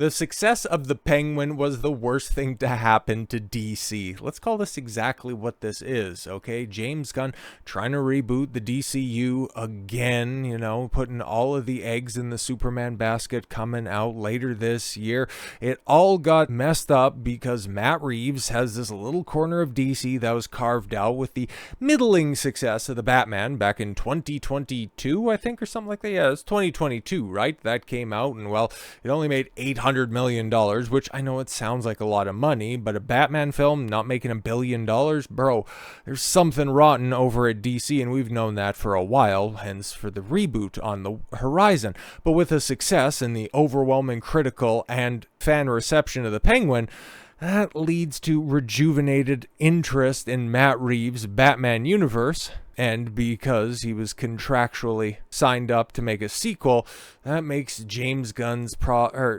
The success of The Penguin was the worst thing to happen to DC. Let's call this exactly what this is, okay? James Gunn trying to reboot the DCU again, putting all of the eggs in the Superman basket coming out later this year. It all got messed up because Matt Reeves has this little corner of DC that was carved out with the middling success of the Batman back in 2022, I think, or something like that. Yeah, it's 2022, right? That came out, and well, it only made $800 million, which I know it sounds like a lot of money, but a Batman film not making $1 billion, bro, there's something rotten over at DC, and we've known that for a while, hence for the reboot on the horizon. But with the success and the overwhelming critical and fan reception of the Penguin, that leads to rejuvenated interest in Matt Reeves' Batman universe. And because he was contractually signed up to make a sequel, that makes James Gunn's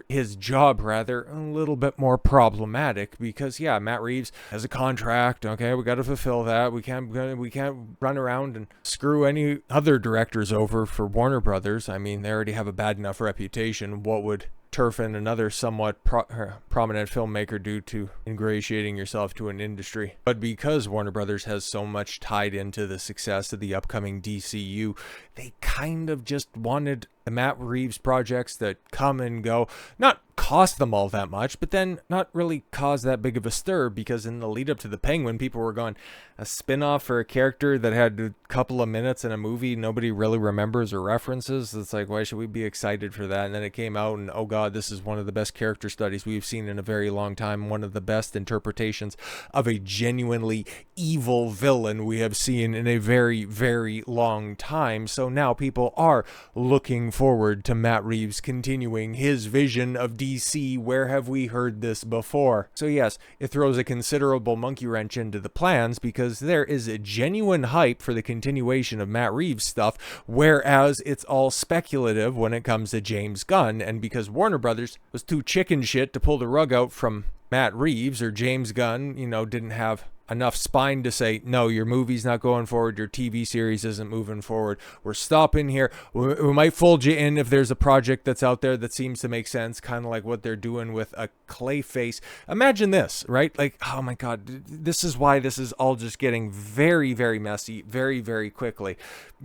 his job a little bit more problematic. Because yeah, Matt Reeves has a contract. Okay, we got to fulfill that. We can't run around and screw any other directors over for Warner Brothers. I mean, they already have a bad enough reputation. What would Turfin, another somewhat prominent filmmaker, due to ingratiating yourself to an industry? But because Warner Brothers has so much tied into the success of the upcoming DCU, they kind of just wanted the Matt Reeves projects that come and go, not cost them all that much, but then not really cause that big of a stir, because in the lead up to the Penguin, people were going, a spin-off for a character that had a couple of minutes in a movie nobody really remembers or references. It's like, why should we be excited for that? And then it came out, and oh god, this is one of the best character studies we've seen in a very long time, one of the best interpretations of a genuinely evil villain we have seen in a very, very long time. So now people are looking forward to Matt Reeves continuing his vision of DC. Where have we heard this before? So yes, it throws a considerable monkey wrench into the plans, because there is a genuine hype for the continuation of Matt Reeves stuff, whereas it's all speculative when it comes to James Gunn. And because Warner Brothers was too chicken shit to pull the rug out from Matt Reeves, or James Gunn, didn't have enough spine to say, no, your movie's not going forward, your TV series isn't moving forward, we're stopping here, we might fold you in if there's a project that's out there that seems to make sense, kind of like what they're doing with a Clayface. Imagine this, right? Like, oh my god, this is why this is all just getting very, very messy very, very quickly.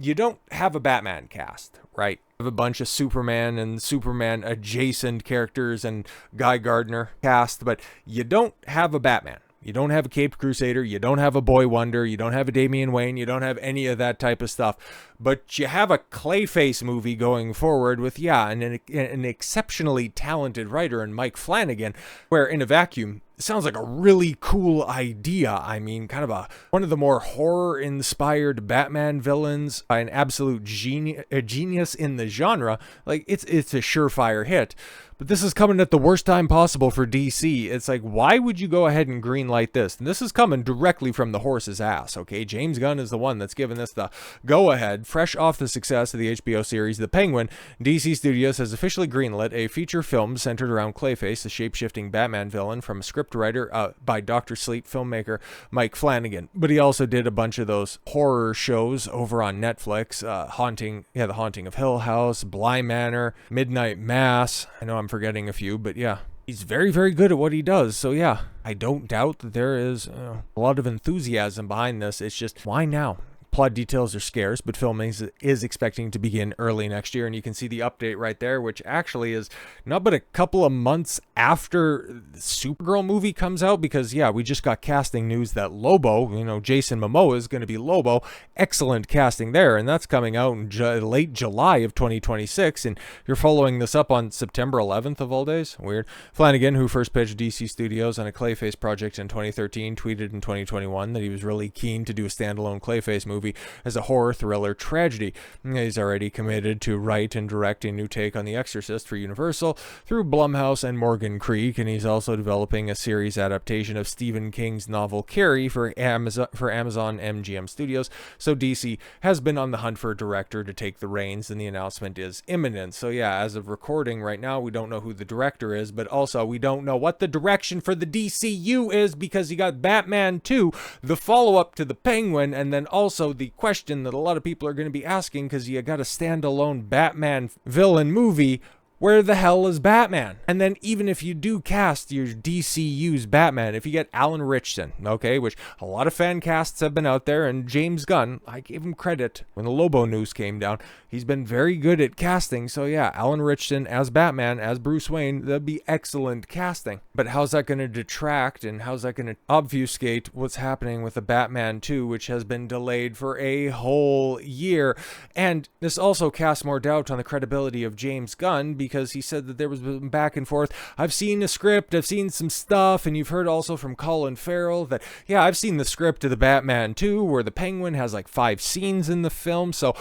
You don't have a Batman cast, right? You have a bunch of Superman and Superman adjacent characters and Guy Gardner cast, but you don't have a Batman. You don't have a Caped Crusader, you don't have a Boy Wonder, you don't have a Damian Wayne, you don't have any of that type of stuff. But you have a Clayface movie going forward with, an exceptionally talented writer in Mike Flanagan, where in a vacuum, it sounds like a really cool idea. I mean, kind of one of the more horror-inspired Batman villains, an absolute genius in the genre. Like, it's a surefire hit. But this is coming at the worst time possible for DC. It's like, why would you go ahead and greenlight this? And this is coming directly from the horse's ass, okay? James Gunn is the one that's given this the go-ahead. Fresh off the success of the HBO series The Penguin, DC Studios has officially greenlit a feature film centered around Clayface, the shape-shifting Batman villain, from a scriptwriter by Dr. Sleep filmmaker Mike Flanagan. But he also did a bunch of those horror shows over on Netflix, The Haunting of Hill House, Bly Manor, Midnight Mass. I know I'm forgetting a few, but yeah, he's very, very good at what he does. So yeah, I don't doubt that there is a lot of enthusiasm behind this. It's just, why now? Plot details are scarce, but filming is expecting to begin early next year, and you can see the update right there, which actually is not but a couple of months after the Supergirl movie comes out, because yeah, we just got casting news that Lobo, Jason Momoa is going to be Lobo. Excellent casting there, and that's coming out in late July of 2026, and you're following this up on September 11th of all days. Weird. Flanagan, who first pitched DC Studios on a Clayface project in 2013, tweeted in 2021 that he was really keen to do a standalone Clayface movie as a horror thriller tragedy. He's already committed to write and direct a new take on The Exorcist for Universal through Blumhouse and Morgan Creek, and he's also developing a series adaptation of Stephen King's novel Carrie for Amazon MGM Studios. So DC has been on the hunt for a director to take the reins, and the announcement is imminent. So yeah, as of recording right now, we don't know who the director is, but also we don't know what the direction for the DCU is, because you got Batman 2, the follow-up to the Penguin, and then also the question that a lot of people are going to be asking, because you got a standalone Batman villain movie. where the hell is Batman? And then even if you do cast your DCU's Batman, if you get Alan Ritchson, okay, which a lot of fan casts have been out there, and James Gunn, I gave him credit when the Lobo news came down. He's been very good at casting. So yeah, Alan Ritchson as Batman, as Bruce Wayne, that'd be excellent casting. But how's that going to detract and how's that going to obfuscate what's happening with the Batman 2, which has been delayed for a whole year? And this also casts more doubt on the credibility of James Gunn, because he said that there was back and forth. I've seen the script, I've seen some stuff, and you've heard also from Colin Farrell that, yeah, I've seen the script of the Batman 2 where the Penguin has like 5 scenes in the film. So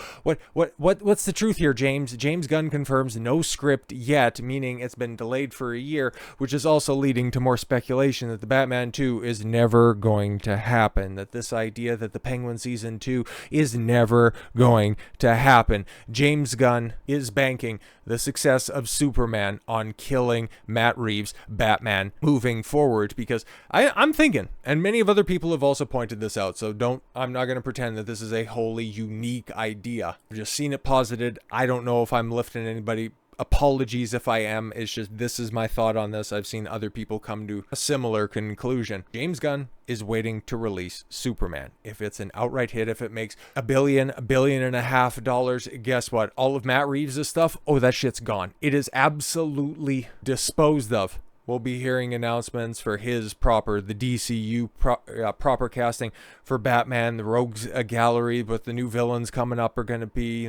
what's the truth here, James? James Gunn confirms no script yet, meaning it's been delayed for a year, which is also leading to more speculation that the Batman 2 is never going to happen, that this idea that the Penguin season 2 is never going to happen. James Gunn is banking the success of Superman on killing Matt Reeves' Batman moving forward, because I'm thinking, and many of other people have also pointed this out, so I'm not going to pretend that this is a wholly unique idea. I've just seen it posited. I don't know if I'm lifting anybody. Apologies if I am. It's just, this is my thought on this. I've seen other people come to a similar conclusion. James Gunn is waiting to release Superman. If it's an outright hit, if it makes $1 billion and a half, guess what? All of Matt Reeves' stuff, oh, that shit's gone. It is absolutely disposed of. We'll be hearing announcements for the DCU proper casting for Batman, the Rogues Gallery, but the new villains coming up are going to be,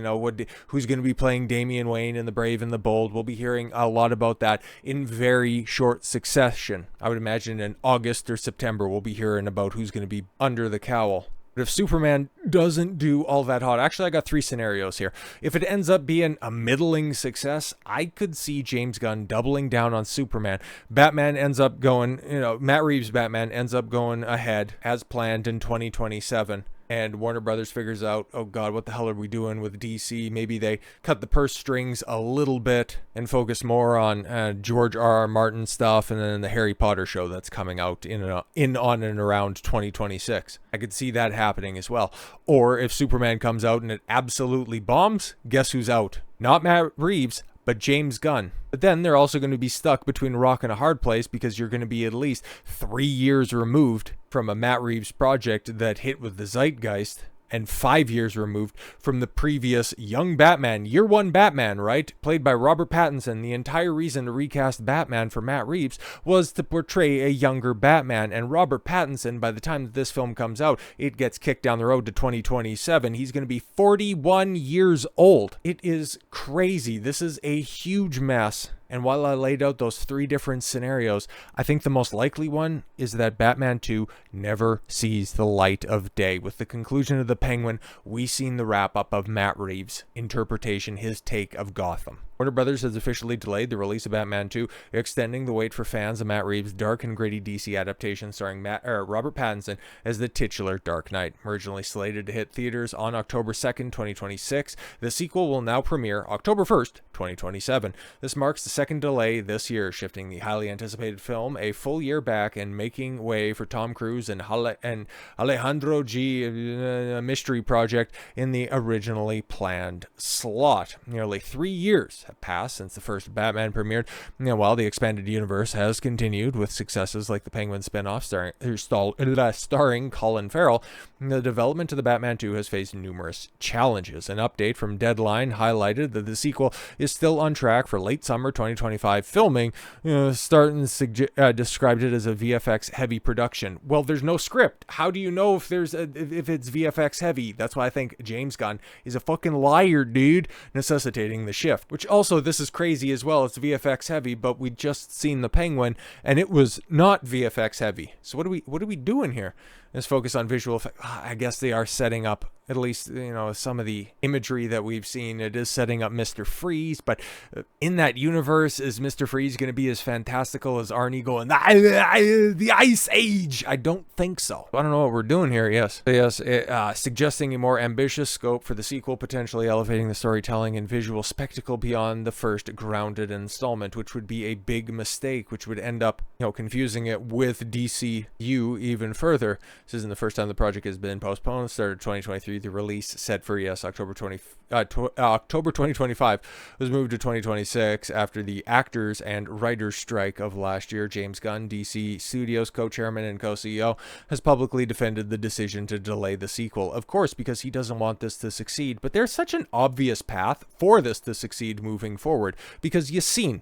who's going to be playing Damian Wayne in The Brave and the Bold. We'll be hearing a lot about that in very short succession. I would imagine in August or September, we'll be hearing about who's going to be under the cowl. But if Superman doesn't do all that hot, actually I got 3 scenarios here. If it ends up being a middling success, I could see James Gunn doubling down on Superman. Batman ends up going, Matt Reeves' Batman ends up going ahead as planned in 2027. And Warner Brothers figures out, oh God, what the hell are we doing with DC? Maybe they cut the purse strings a little bit and focus more on George R.R. Martin stuff, and then the Harry Potter show that's coming out in on and around 2026. I could see that happening as well. Or if Superman comes out and it absolutely bombs, guess who's out? Not Matt Reeves, but James Gunn. But then they're also going to be stuck between a rock and a hard place, because you're going to be at least 3 years removed from a Matt Reeves project that hit with the zeitgeist, and 5 years removed from the previous young Batman, year 1 Batman, right? Played by Robert Pattinson. The entire reason to recast Batman for Matt Reeves was to portray a younger Batman. And Robert Pattinson, by the time that this film comes out, it gets kicked down the road to 2027. He's going to be 41 years old. It is crazy. This is a huge mess. And while I laid out those 3 different scenarios, I think the most likely one is that Batman 2 never sees the light of day. With the conclusion of The Penguin, we've seen the wrap-up of Matt Reeves' interpretation, his take of Gotham. Warner Brothers has officially delayed the release of Batman 2, extending the wait for fans of Matt Reeves' dark and gritty DC adaptation starring Robert Pattinson as the titular Dark Knight. Originally slated to hit theaters on October 2nd, 2026, the sequel will now premiere October 1st, 2027. This marks the second delay this year, shifting the highly anticipated film a full year back and making way for Tom Cruise and Alejandro G. Mystery Project in the originally planned slot. Nearly 3 years have passed since the first Batman premiered, while the expanded universe has continued with successes like the Penguin spin-off starring Colin Farrell. The development of the Batman 2 has faced numerous challenges. An update from Deadline highlighted that the sequel is still on track for late summer 2025 filming. Described it as a VFX heavy production. Well, there's no script. How do you know if it's VFX heavy? That's why I think James Gunn is a fucking liar, dude, necessitating the shift. Which also, this is crazy as well. It's VFX heavy, but we just seen The Penguin and it was not VFX heavy. So what are we doing here? Let's focus on visual effects. I guess they are setting up, at least, some of the imagery that we've seen. It is setting up Mr. Freeze, but in that universe, is Mr. Freeze going to be as fantastical as Arnie going, the Ice Age? I don't think so. I don't know what we're doing here, yes. Suggesting a more ambitious scope for the sequel, potentially elevating the storytelling and visual spectacle beyond the first grounded installment, which would be a big mistake, which would end up, confusing it with DCU even further. This isn't the first time the project has been postponed. Started 2023. The release set for October 2025 was moved to 2026 after the actors and writers strike of last year, James Gunn, DC Studios co-chairman and co-CEO, has publicly defended the decision to delay the sequel. Of course, because he doesn't want this to succeed, but there's such an obvious path for this to succeed moving forward, because you've seen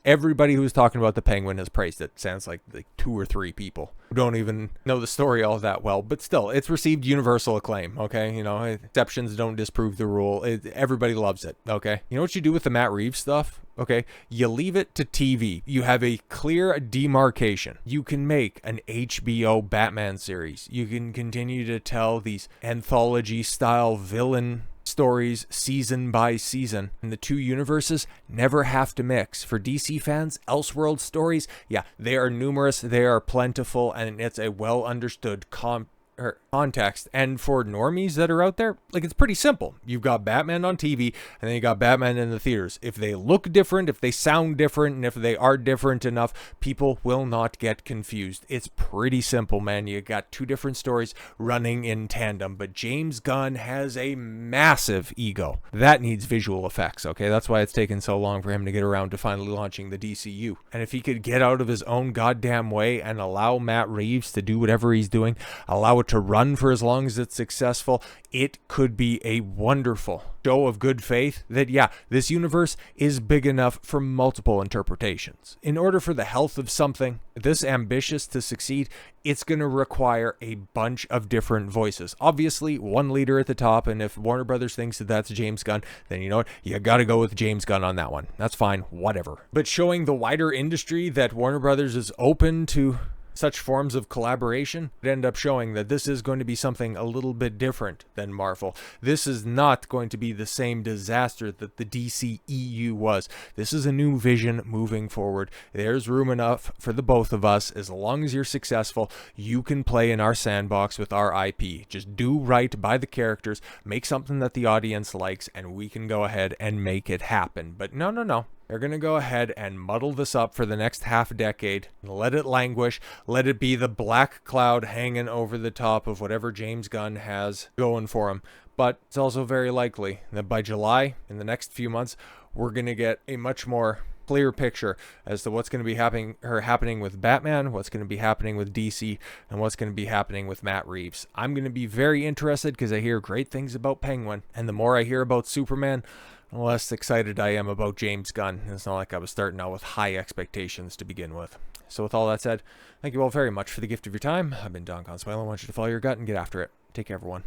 Everybody who's talking about the Penguin has praised it. Sounds like 2 or 3 people who don't even know the story all that well, but still, it's received universal acclaim, okay? You know, exceptions don't disprove the rule. Everybody loves it, okay? You know what you do with the Matt Reeves stuff? Okay, you leave it to TV. You have a clear demarcation. You can make an HBO Batman series. You can continue to tell these anthology-style villain stories season by season, and the two universes never have to mix. For DC fans, Elseworld stories, yeah, they are numerous, they are plentiful, and it's a well understood context. And for normies that are out there, like, it's pretty simple. You've got Batman on TV, and then you got Batman in the theaters. If they look different, if they sound different, and if they are different enough, people will not get confused. It's pretty simple, man. You got 2 different stories running in tandem. But James Gunn has a massive ego that needs visual effects, okay? That's why it's taken so long for him to get around to finally launching the DCU. And if he could get out of his own goddamn way and allow Matt Reeves to do whatever he's doing, allow it to run for as long as it's successful, it could be a wonderful show of good faith that, yeah, this universe is big enough for multiple interpretations. In order for the health of something this ambitious to succeed, it's going to require a bunch of different voices. Obviously, one leader at the top, and if Warner Brothers thinks that that's James Gunn, then you know what? You got to go with James Gunn on that one. That's fine, whatever. But showing the wider industry that Warner Brothers is open to such forms of collaboration would end up showing that this is going to be something a little bit different than Marvel. This is not going to be the same disaster that the DCEU was. This is a new vision moving forward. There's room enough for the both of us. As long as you're successful, you can play in our sandbox with our IP. Just do right by the characters, make something that the audience likes, and we can go ahead and make it happen. But no. They're going to go ahead and muddle this up for the next half decade, let it languish, let it be the black cloud hanging over the top of whatever James Gunn has going for him. But it's also very likely that by July, in the next few months, we're going to get a much more clear picture as to what's going to be happening with Batman, what's going to be happening with DC, and what's going to be happening with Matt Reeves. I'm going to be very interested because I hear great things about Penguin, and the more I hear about Superman, the less excited I am about James Gunn. It's not like I was starting out with high expectations to begin with. So with all that said, thank you all very much for the gift of your time. I've been Don Consuelo. I want you to follow your gut and get after it. Take care, everyone.